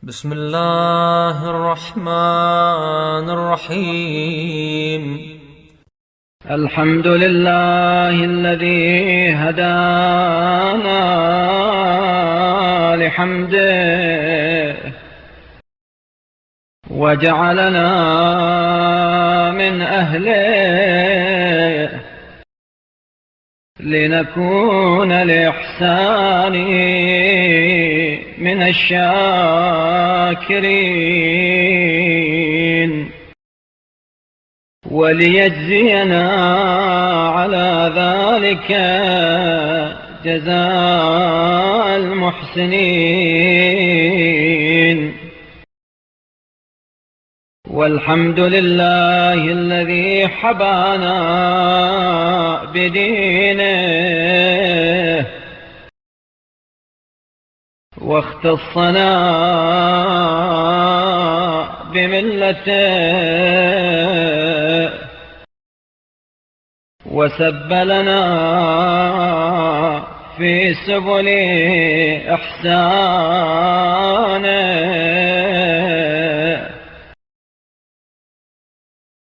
بسم الله الرحمن الرحيم. الحمد لله الذي هدانا لحمده وجعلنا من أهله لنكون لإحسانه من الشاكرين وليجزينا على ذلك جزاء المحسنين. والحمد لله الذي حبانا بدينه واختصنا بملته وسبلنا في سبل إحسانه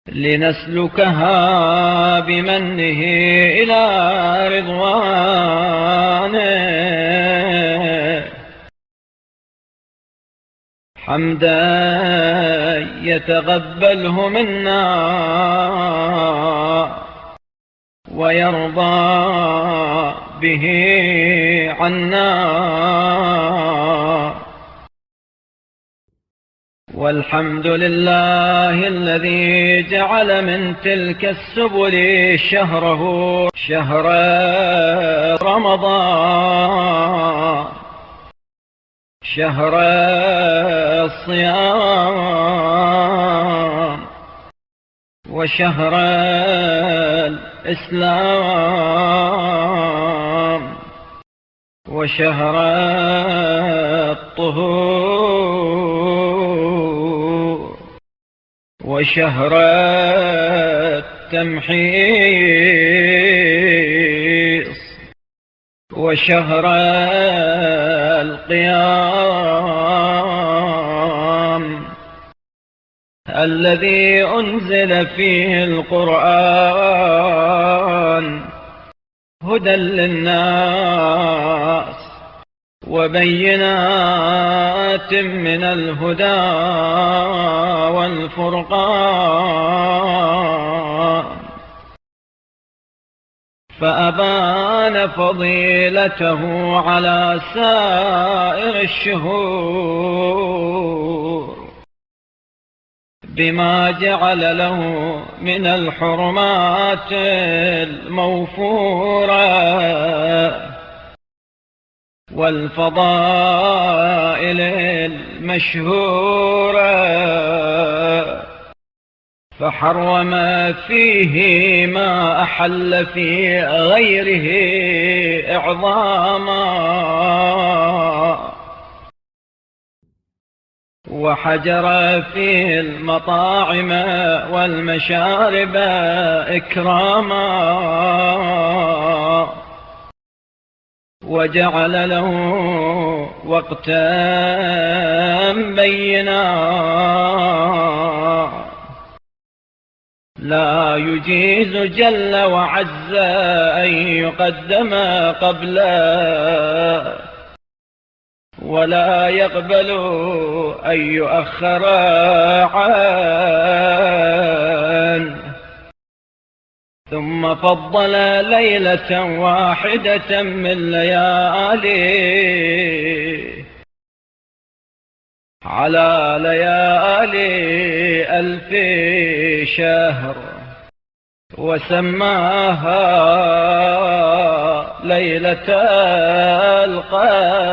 لنسلكها بمنه إلى رضوانه حمدا يتقبله منا ويرضى به عنا. والحمد لله الذي جعل من تلك السبل شهره شهر رمضان، شهر الصيام وشهر الإسلام وشهر الطهور وشهر التمحيص وشهر القيام الذي أنزل فيه القرآن هدى للناس وبينات من الهدى والفرقان، فأبان فضيلته على سائر الشهور بما جعل له من الحرمات الموفورة والفضائل المشهورة، فحرم فيه ما أحل في غيره إعظاما وحجر فيه المطاعم والمشارب إكراما وجعل له وقتا بينا لا يجيز جل وعز أن يقدم قبله ولا يقبل أن يؤخر عنه. ثم فضل ليلة واحدة من لياليه على ليالي ألف شهر وسماها ليلة القدر.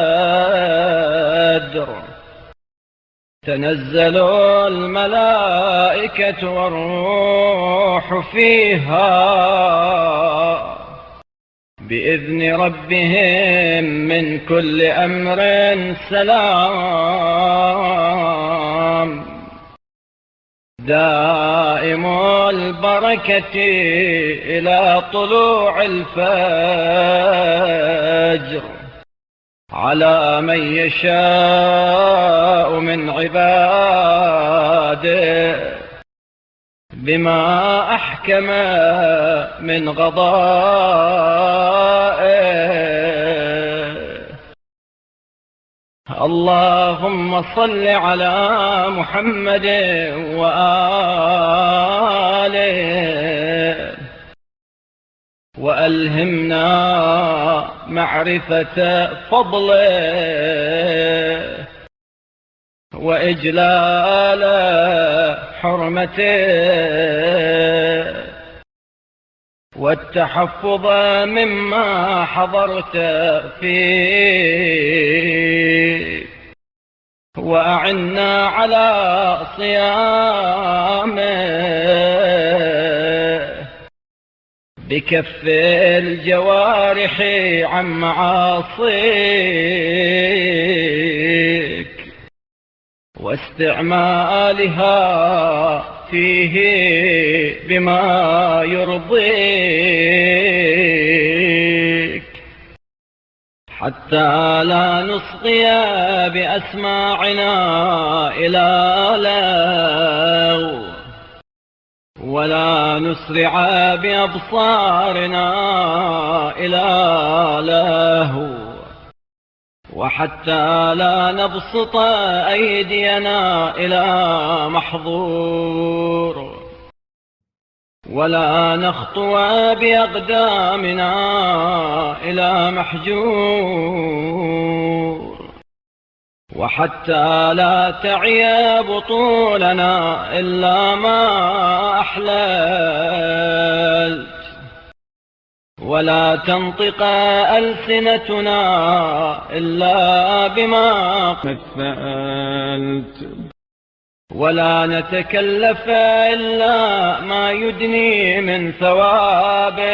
تنزل الملائكة والروح فيها بإذن ربهم من كل أمر سلام دائم البركة إلى طلوع الفجر على من يشاء من عباده بما أحكم من قضائه. اللهم صل على محمد وآله وألهمنا معرفة فضله وإجلال حرمته والتحفظ مما حضرت فيه، وأعنا على صيامه بكف الجوارح عن معاصيك واستعمالها فيه بما يرضيك، حتى لا نصغي بأسماعنا إلى لغو ولا نسرع بأبصارنا إلى لهو، وحتى لا نبسط أيدينا إلى محظور ولا نخطو بأقدامنا إلى محجور، وحتى لا تعي بطولنا إلا ما أحللت، ولا تنطق ألسنتنا إلا بما مثلت، ولا نتكلف إلا ما يدني من ثوابك،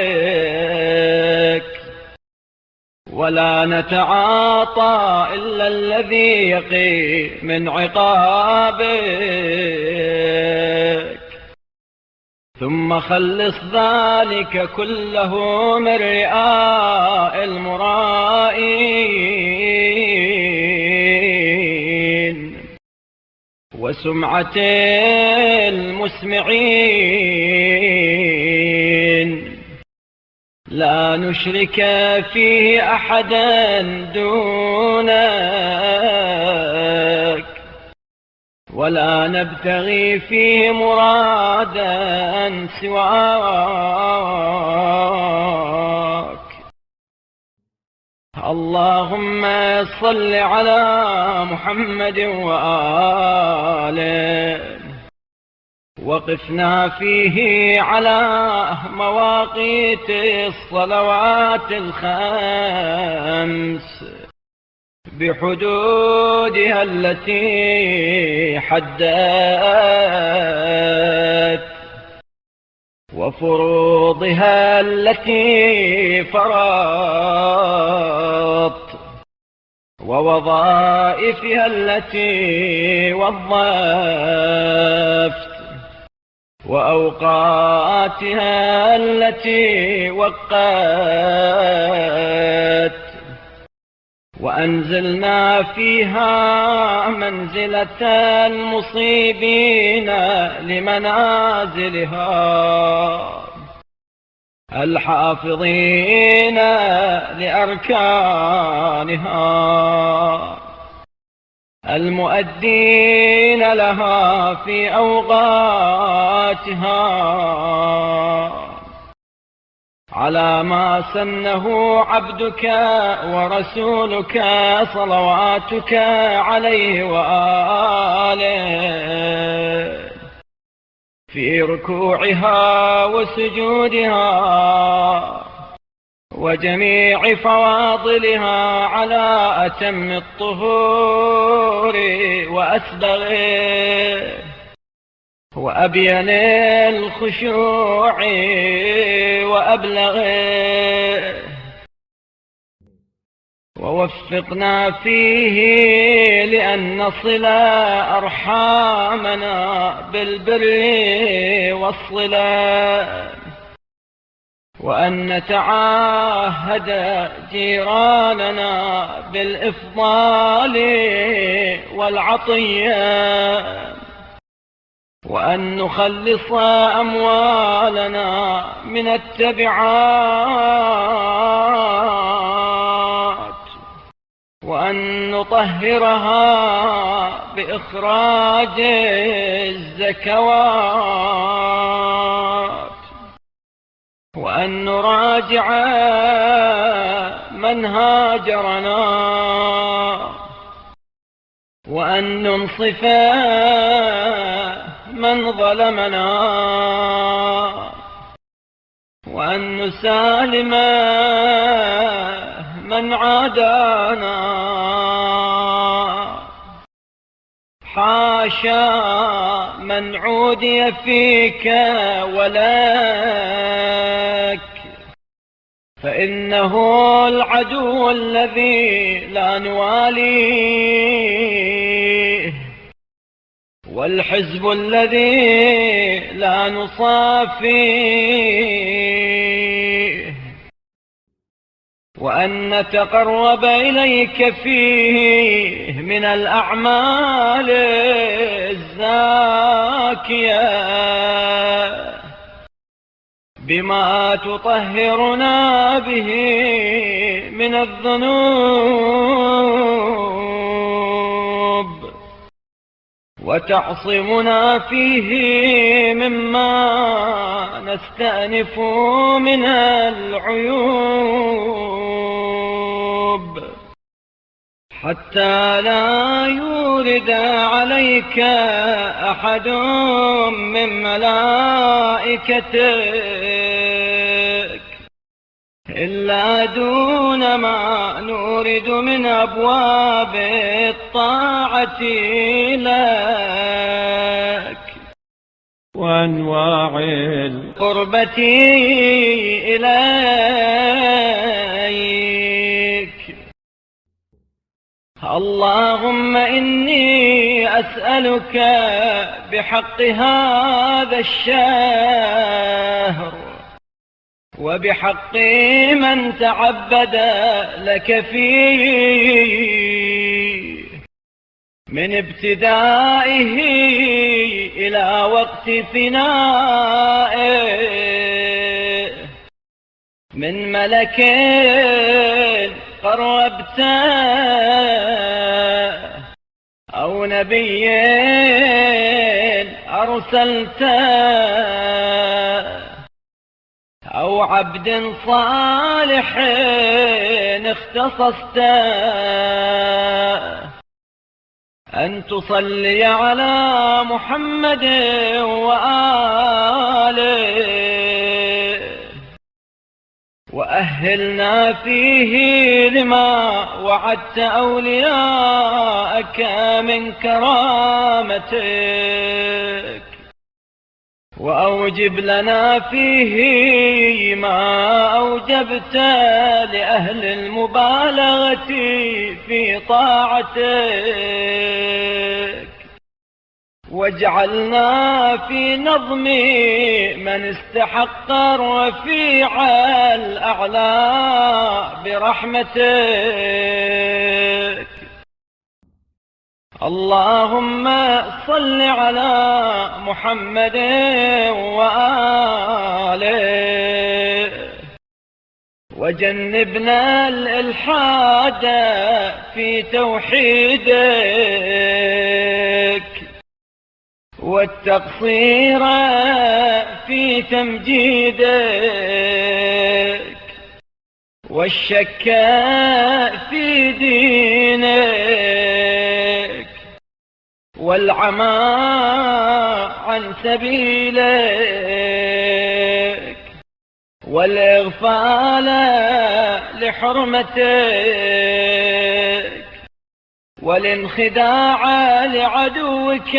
ولا نتعاطى إلا الذي يقي من عقابك. ثم خلص ذلك كله من رئاء المرائين وسمعة المسمعين، لا نشرك فيه أحدا دونك، ولا نبتغي فيه مرادا سواك. اللهم صل على محمد وآله وقفنا فيه على مواقيت الصلوات الخمس بحدودها التي حددت وفروضها التي فرضت ووظائفها التي وظفت وأوقاتها التي وقت، وأنزلنا فيها منزلة المصيبين لمنازلها الحافظين لأركانها المؤدين لها في أوقاتها على ما سنه عبدك ورسولك صلواتك عليه وآله في ركوعها وسجودها وجميع فواضلها على أتم الطهور وأسبغه وأبين الخشوع وأبلغه، ووفقنا فيه لأن نصل أرحامنا بالبر والصلة وأن نتعاهد جيراننا بالإفضال والعطية، وأن نخلص أموالنا من التبعات، وأن نطهرها بإخراج الزكوات، وأن نراجع من هاجرنا، وأن ننصف من ظلمنا، وأن نسالم من عادانا. حاشا من عودي فيك ولك، فإنه العدو الذي لا نواليه، والحزب الذي لا نصافيه، وأن نتقرب إليك فيه من الأعمال الزاكية بما تطهرنا به من الذنوب، وتعصمنا فيه مما نستأنف من العيوب، حتى لا يورد عليك أحد من ملائكتك إلا دون ما نورد من أبواب الطاعة لك وأنواع القربة إليك. اللهم إني أسألك بحق هذا الشهر وبحق من تعبد لك فيه من ابتدائه إلى وقت فنائه، من ملك قربته أو نبي أرسلته أو عبد صالح اختصصته، أن تصلي على محمد وآله، وأهلنا فيه لما وعدت أولياءك من كرامتك، وأوجب لنا فيه ما أوجبت لأهل المبالغة في طاعتك، واجعلنا في نظم من استحق الرفيع الأعلى برحمتك. اللهم صل على محمد وآله، وجنبنا الإلحاد في توحيدك، والتقصير في تمجيدك، والشك في دينك، والعمى عن سبيلك، والإغفال لحرمتك، والانخداع لعدوك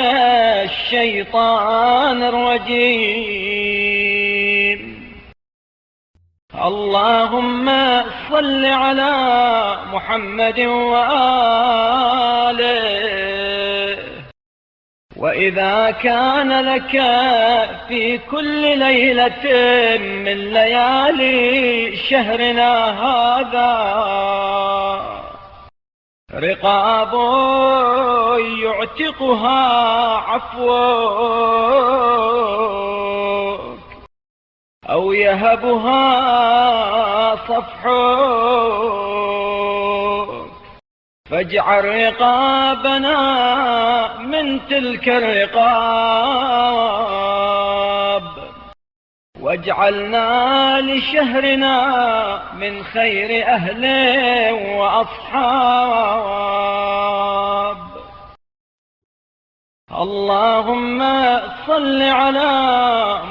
الشيطان الرجيم. اللهم صل على محمد وآله، وإذا كان لك في كل ليلة من ليالي شهرنا هذا رقاب يعتقها عفوك أو يهبها صفحك، فاجعل رقابنا من تلك الرقاب، واجعلنا لشهرنا من خير أهل وأصحاب. اللهم صل على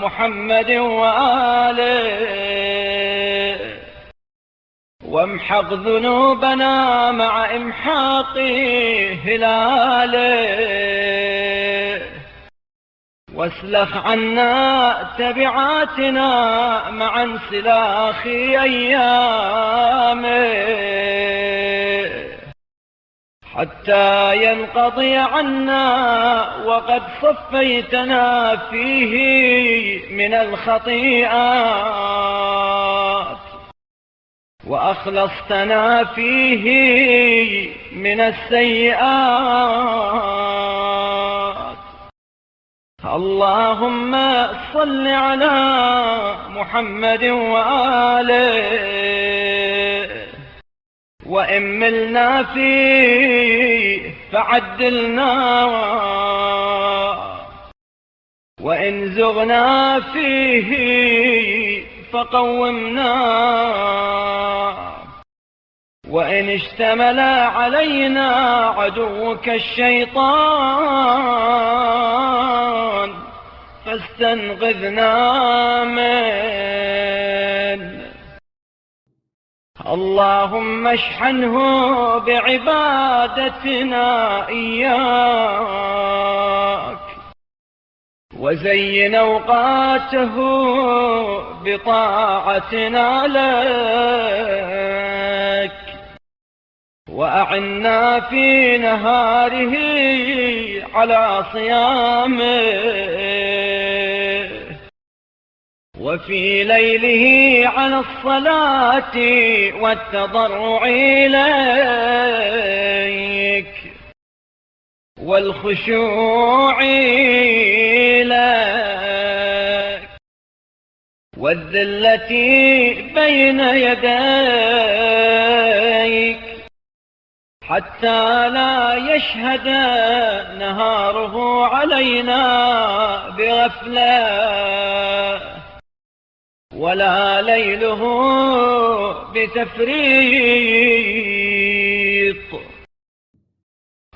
محمد وآله، وامحق ذنوبنا مع إمحاق هلاله، واسلخ عنا تبعاتنا مع انسلاخ أيامه، حتى ينقضي عنا وقد صفيتنا فيه من الخطيئات، وأخلصتنا فيه من السيئات. اللهم صل على محمد وآله، وإن ملنا فيه فعدلنا، وإن زغنا فيه فقومنا، وإن اشتمل علينا عدوك الشيطان فاستنقذنا منه. اللهم اشحنه بعبادتنا إياك، وزين أوقاته بطاعتنا لك، وأعنا في نهاره على صيامه، وفي ليله على الصلاة والتضرع إليك والخشوع لك والذلة بين يديك، حتى لا يشهد نهاره علينا بغفلة، ولا ليله بتفريط.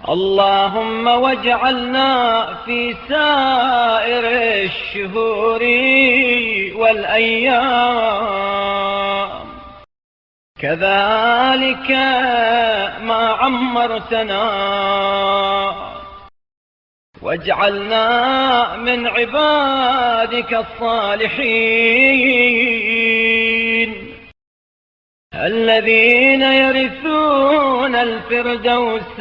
اللهم واجعلنا في سائر الشهور والأيام كذلك ما عمرتنا، واجعلنا من عبادك الصالحين الذين يرثون الفردوس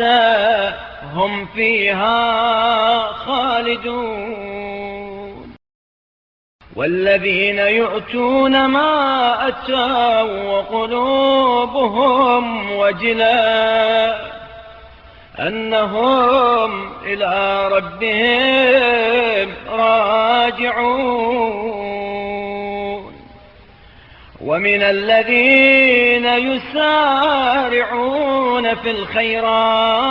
هم فيها خالدون، والذين يؤتون ما أتوا وقلوبهم وجلة أنهم إلى ربهم راجعون. ومن الذين يسارعون في الخيرات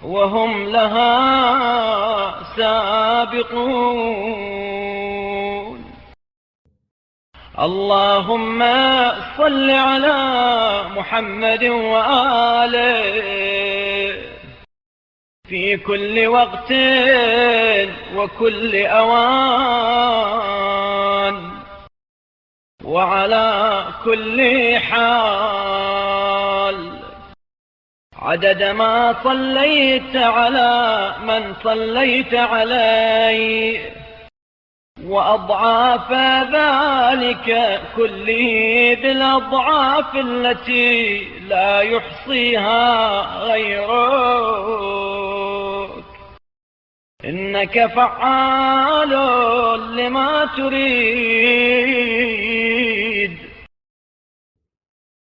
وهم لها سابقون. اللهم صل على محمد وآله في كل وقت وكل أوان وعلى كل حال، عدد ما صليت على من صليت عليه، وأضعاف ذلك كله بالأضعاف التي لا يحصيها غيرك. إنك فعال لما تريد